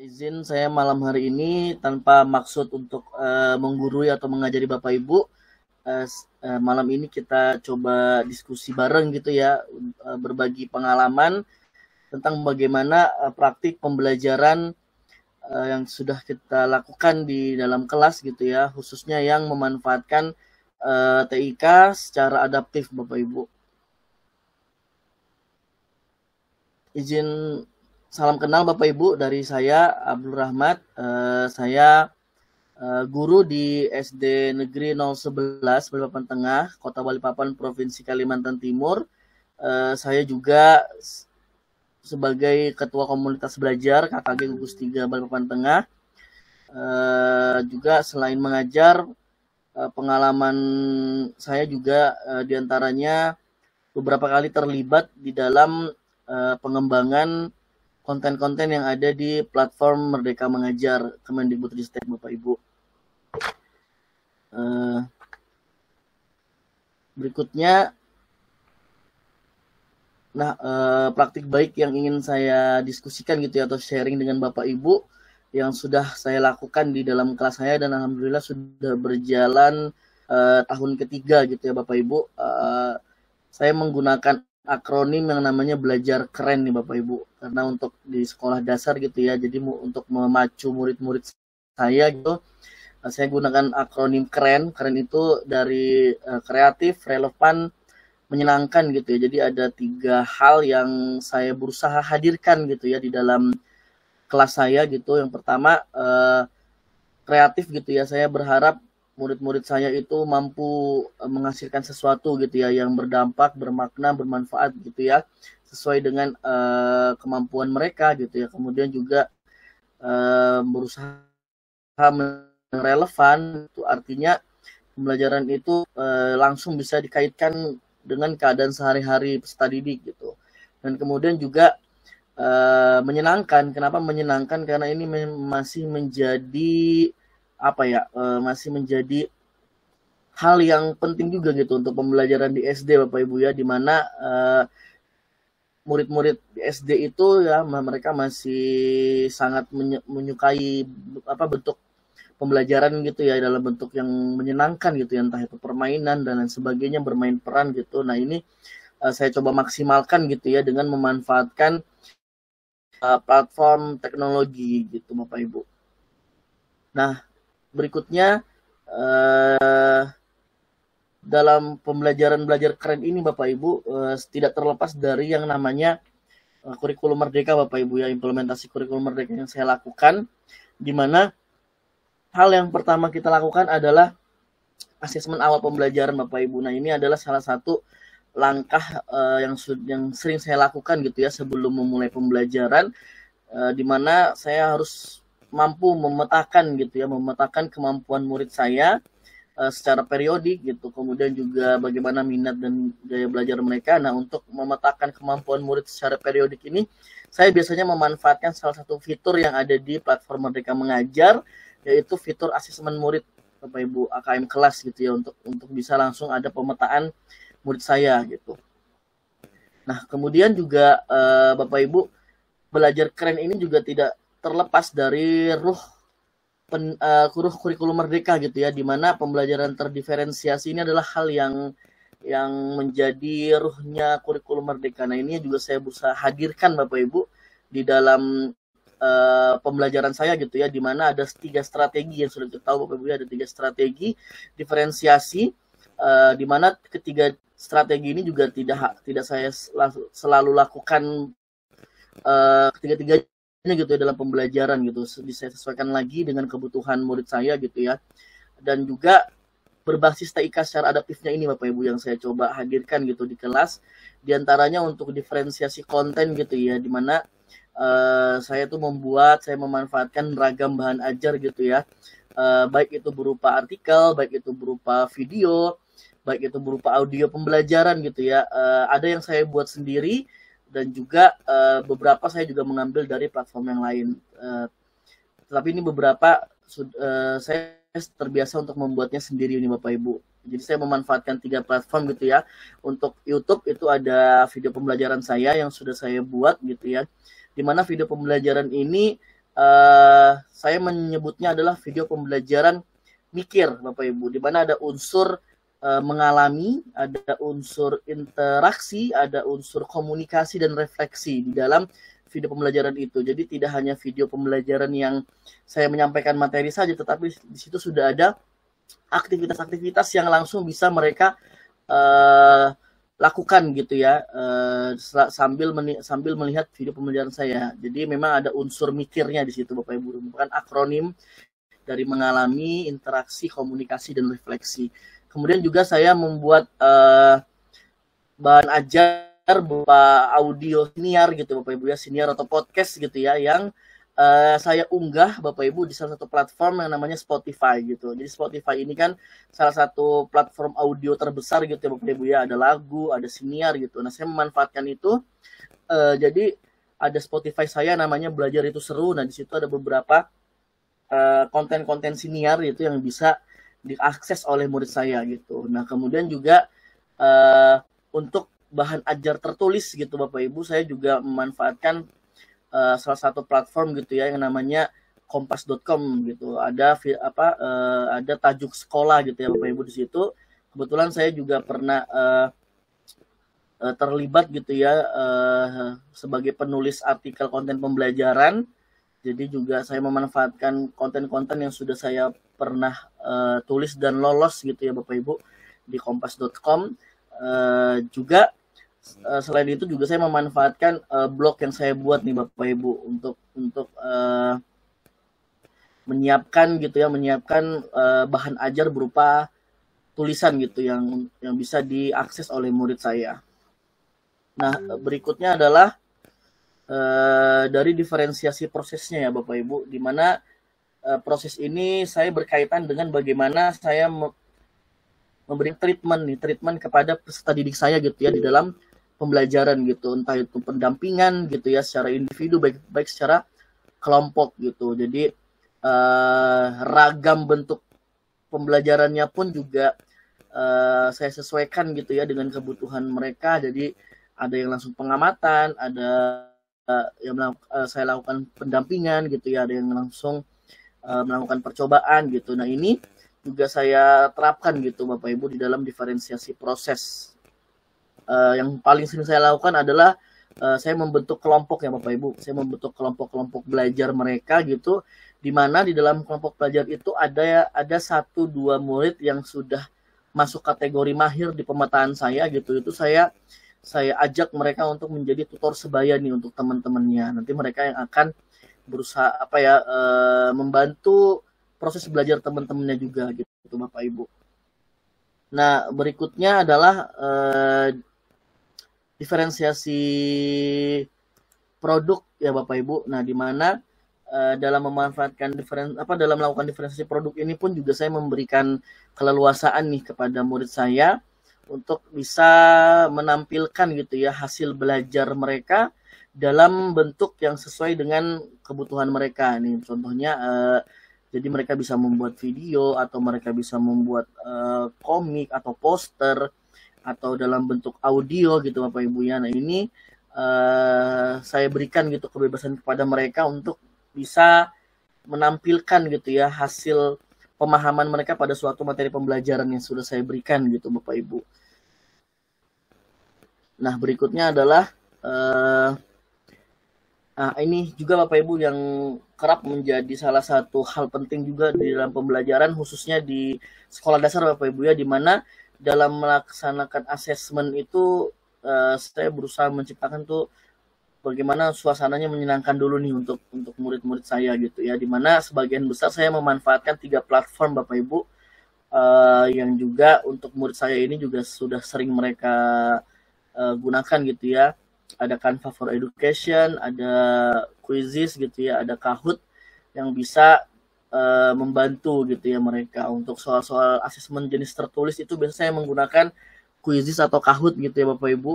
Izin saya malam hari ini tanpa maksud untuk menggurui atau mengajari Bapak Ibu. Malam ini kita coba diskusi bareng gitu ya, berbagi pengalaman tentang bagaimana praktik pembelajaran yang sudah kita lakukan di dalam kelas gitu ya, khususnya yang memanfaatkan TIK secara adaptif Bapak Ibu. Izin salam kenal Bapak Ibu dari saya Abdul Rahmat. Saya guru di SD Negeri 011 Balikpapan Tengah, Kota Balikpapan, Provinsi Kalimantan Timur. Saya juga sebagai Ketua Komunitas Belajar KKG Gugus 3 Balikpapan Tengah. Juga selain mengajar, pengalaman saya juga diantaranya beberapa kali terlibat di dalam pengembangan konten-konten yang ada di platform Merdeka Mengajar Kemendikbudristek Bapak Ibu. Berikutnya, praktik baik yang ingin saya diskusikan gitu ya, atau sharing dengan Bapak Ibu yang sudah saya lakukan di dalam kelas saya, dan alhamdulillah sudah berjalan tahun ketiga gitu ya Bapak Ibu. Saya menggunakan akronim yang namanya belajar keren nih Bapak Ibu, karena untuk di sekolah dasar gitu ya, jadi untuk memacu murid-murid saya gitu, saya gunakan akronim keren. Keren itu dari kreatif, relevan, menyenangkan gitu ya. Jadi ada 3 hal yang saya berusaha hadirkan gitu ya di dalam kelas saya gitu. Yang pertama kreatif gitu ya, saya berharap murid-murid saya itu mampu menghasilkan sesuatu gitu ya, yang berdampak, bermakna, bermanfaat gitu ya, sesuai dengan kemampuan mereka gitu ya. Kemudian juga berusaha relevan, itu artinya pembelajaran itu langsung bisa dikaitkan dengan keadaan sehari-hari peserta didik gitu. Dan kemudian juga menyenangkan. Kenapa menyenangkan? Karena ini masih menjadi masih menjadi hal yang penting juga gitu untuk pembelajaran di SD Bapak Ibu ya, di mana murid-murid di SD itu ya, mereka masih sangat menyukai bentuk pembelajaran gitu ya, dalam bentuk yang menyenangkan gitu ya, entah itu permainan dan lain sebagainya, bermain peran gitu. Nah ini saya coba maksimalkan gitu ya dengan memanfaatkan platform teknologi gitu Bapak Ibu. Nah berikutnya dalam pembelajaran belajar keren ini Bapak Ibu tidak terlepas dari yang namanya kurikulum merdeka Bapak Ibu ya, implementasi kurikulum merdeka yang saya lakukan, di mana hal yang pertama kita lakukan adalah asesmen awal pembelajaran Bapak Ibu. Nah ini adalah salah satu langkah yang sering saya lakukan gitu ya sebelum memulai pembelajaran, di mana saya harus mampu memetakan gitu ya, memetakan kemampuan murid saya secara periodik gitu, kemudian juga bagaimana minat dan gaya belajar mereka. Nah untuk memetakan kemampuan murid secara periodik ini, saya biasanya memanfaatkan salah satu fitur yang ada di platform Merdeka Mengajar, yaitu fitur asesmen murid Bapak Ibu, AKM kelas gitu ya, untuk bisa langsung ada pemetaan murid saya gitu. Nah kemudian juga Bapak Ibu, belajar keren ini juga tidak terlepas dari ruh kurikulum merdeka gitu ya, di mana pembelajaran terdiferensiasi ini adalah hal yang menjadi ruhnya kurikulum merdeka. Nah ini juga saya berusaha hadirkan Bapak Ibu di dalam pembelajaran saya gitu ya, di mana ada 3 strategi yang sudah kita tahu Bapak Ibu ya, ada 3 strategi diferensiasi, di mana ketiga strategi ini juga tidak saya selalu lakukan ketiga-tiganya gitu ya dalam pembelajaran gitu, bisa sesuaikan lagi dengan kebutuhan murid saya gitu ya. Dan juga berbasis TIK secara adaptifnya ini Bapak Ibu yang saya coba hadirkan gitu di kelas, diantaranya untuk diferensiasi konten gitu ya, dimana saya tuh saya memanfaatkan ragam bahan ajar gitu ya, baik itu berupa artikel, baik itu berupa video, baik itu berupa audio pembelajaran gitu ya. Ada yang saya buat sendiri, dan juga beberapa saya juga mengambil dari platform yang lain. Tapi ini beberapa saya terbiasa untuk membuatnya sendiri ini Bapak Ibu. Jadi saya memanfaatkan 3 platform gitu ya. Untuk YouTube itu ada video pembelajaran saya yang sudah saya buat gitu ya, dimana video pembelajaran ini saya menyebutnya adalah video pembelajaran mikir, Bapak Ibu, di mana ada unsur mengalami, ada unsur interaksi, ada unsur komunikasi dan refleksi di dalam video pembelajaran itu. Jadi tidak hanya video pembelajaran yang saya menyampaikan materi saja, tetapi di situ sudah ada aktivitas-aktivitas yang langsung bisa mereka lakukan gitu ya, sambil melihat video pembelajaran saya. Jadi memang ada unsur mikirnya di situ, Bapak Ibu, bukan akronim dari mengalami, interaksi, komunikasi, dan refleksi. Kemudian juga saya membuat bahan ajar berupa audio siniar gitu, Bapak Ibu ya, siniar atau podcast gitu ya, yang saya unggah, Bapak Ibu, di salah satu platform yang namanya Spotify gitu. Jadi Spotify ini kan salah satu platform audio terbesar gitu ya, Bapak Ibu ya, ada lagu, ada siniar gitu. Nah, saya memanfaatkan itu. Jadi ada Spotify saya namanya Belajar Itu Seru. Nah, di situ ada beberapa konten-konten siniar itu yang bisa diakses oleh murid saya gitu. Nah, kemudian juga untuk bahan ajar tertulis gitu, Bapak Ibu, saya juga memanfaatkan salah satu platform gitu ya yang namanya kompas.com gitu. Ada ada tajuk sekolah gitu ya, Bapak Ibu, di situ. Kebetulan saya juga pernah terlibat gitu ya sebagai penulis artikel konten pembelajaran. Jadi juga saya memanfaatkan konten-konten yang sudah saya pernah tulis dan lolos gitu ya, Bapak Ibu, di kompas.com. Juga selain itu juga saya memanfaatkan blog yang saya buat nih, Bapak Ibu, untuk menyiapkan bahan ajar berupa tulisan gitu yang bisa diakses oleh murid saya. Nah, berikutnya adalah dari diferensiasi prosesnya ya, Bapak Ibu, di mana proses ini saya berkaitan dengan bagaimana saya memberi treatment kepada peserta didik saya gitu ya di dalam pembelajaran gitu, entah itu pendampingan gitu ya secara individu baik secara kelompok gitu. Jadi ragam bentuk pembelajarannya pun juga saya sesuaikan gitu ya dengan kebutuhan mereka. Jadi ada yang langsung pengamatan, ada yang saya lakukan pendampingan gitu ya, ada yang langsung melakukan percobaan gitu. Nah, ini juga saya terapkan gitu, Bapak Ibu, di dalam diferensiasi proses. Yang paling sering saya lakukan adalah saya membentuk kelompok ya, Bapak Ibu. Saya membentuk kelompok-kelompok belajar mereka gitu, di mana di dalam kelompok belajar itu ada 1-2 murid yang sudah masuk kategori mahir di pemetaan saya gitu. Itu saya ajak mereka untuk menjadi tutor sebaya nih untuk teman-temannya. Nanti mereka yang akan berusaha membantu proses belajar teman-temannya juga gitu, Bapak Ibu. Nah, berikutnya adalah diferensiasi produk ya, Bapak Ibu. Nah, di mana dalam memanfaatkan dalam melakukan diferensiasi produk ini pun juga saya memberikan keleluasaan nih kepada murid saya untuk bisa menampilkan gitu ya hasil belajar mereka dalam bentuk yang sesuai dengan kebutuhan mereka nih. Contohnya jadi mereka bisa membuat video atau mereka bisa membuat komik atau poster atau dalam bentuk audio gitu, Bapak Ibu ya. Nah, ini saya berikan gitu kebebasan kepada mereka untuk bisa menampilkan gitu ya hasil pemahaman mereka pada suatu materi pembelajaran yang sudah saya berikan gitu, Bapak Ibu. Nah, berikutnya adalah ini juga, Bapak Ibu, yang kerap menjadi salah satu hal penting juga di dalam pembelajaran, khususnya di sekolah dasar, Bapak Ibu ya, di mana dalam melaksanakan asesmen itu saya berusaha menciptakan tuh bagaimana suasananya menyenangkan dulu nih untuk murid-murid saya gitu ya, dimana sebagian besar saya memanfaatkan 3 platform, Bapak Ibu, yang juga untuk murid saya ini juga sudah sering mereka gunakan gitu ya. Ada Canva for Education, ada Quizizz gitu ya, ada Kahoot yang bisa membantu gitu ya mereka untuk soal-soal asesmen jenis tertulis. Itu biasanya saya menggunakan Quizizz atau Kahoot gitu ya, Bapak Ibu,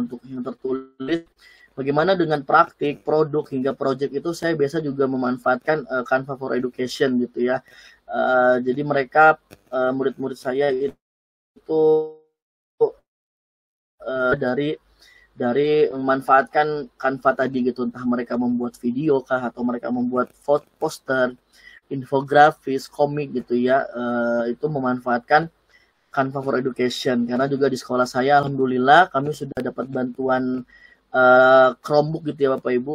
untuk yang tertulis. Bagaimana dengan praktik, produk, hingga project itu saya biasa juga memanfaatkan Canva for Education gitu ya. Jadi mereka, murid-murid saya itu dari dari memanfaatkan Canva tadi gitu, entah mereka membuat video kah atau mereka membuat poster, infografis, komik gitu ya, itu memanfaatkan Canva for Education. Karena juga di sekolah saya alhamdulillah kami sudah dapat bantuan Chromebook gitu ya Bapak Ibu,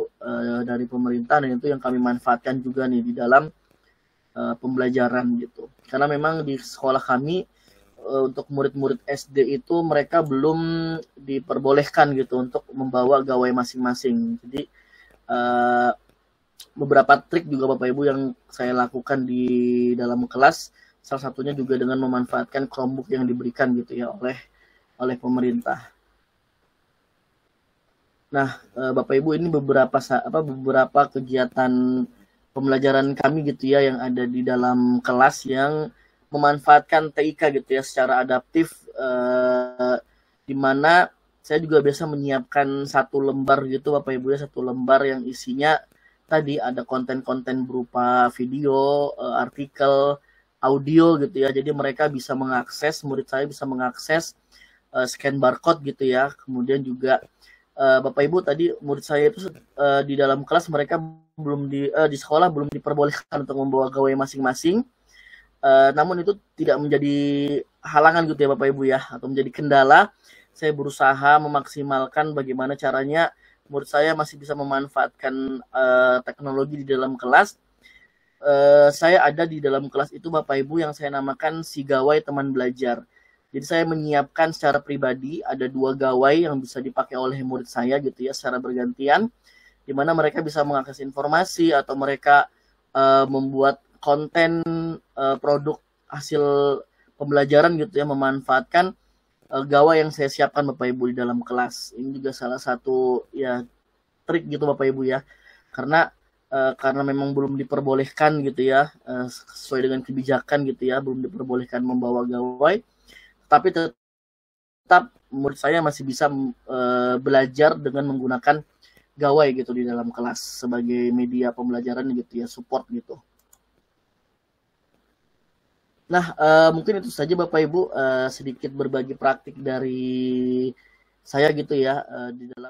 dari pemerintah, dan itu yang kami manfaatkan juga nih di dalam pembelajaran gitu. Karena memang di sekolah kami untuk murid-murid SD itu mereka belum diperbolehkan gitu untuk membawa gawai masing-masing. Jadi beberapa trik juga Bapak Ibu yang saya lakukan di dalam kelas, salah satunya juga dengan memanfaatkan Chromebook yang diberikan gitu ya oleh pemerintah. Nah, Bapak Ibu, ini beberapa kegiatan pembelajaran kami gitu ya yang ada di dalam kelas yang memanfaatkan TIK gitu ya secara adaptif, di mana saya juga biasa menyiapkan satu lembar gitu Bapak Ibu ya, satu lembar yang isinya tadi ada konten-konten berupa video, artikel, audio gitu ya. Jadi mereka bisa mengakses, murid saya bisa mengakses scan barcode gitu ya. Kemudian juga Bapak Ibu tadi murid saya itu di dalam kelas mereka belum di sekolah belum diperbolehkan untuk membawa gawai masing-masing. Namun itu tidak menjadi halangan gitu ya Bapak Ibu ya, atau menjadi kendala. Saya berusaha memaksimalkan bagaimana caranya murid saya masih bisa memanfaatkan teknologi di dalam kelas. Saya ada di dalam kelas itu Bapak Ibu yang saya namakan si gawai teman belajar. Jadi saya menyiapkan secara pribadi ada 2 gawai yang bisa dipakai oleh murid saya gitu ya secara bergantian, di mana mereka bisa mengakses informasi atau mereka membuat konten produk hasil pembelajaran gitu ya, memanfaatkan gawai yang saya siapkan Bapak Ibu di dalam kelas. Ini juga salah satu ya trik gitu Bapak Ibu ya, karena memang belum diperbolehkan gitu ya, sesuai dengan kebijakan gitu ya, belum diperbolehkan membawa gawai, tapi tetap menurut saya masih bisa belajar dengan menggunakan gawai gitu di dalam kelas sebagai media pembelajaran gitu ya, support gitu. Nah, mungkin itu saja Bapak Ibu, sedikit berbagi praktik dari saya gitu ya, di dalam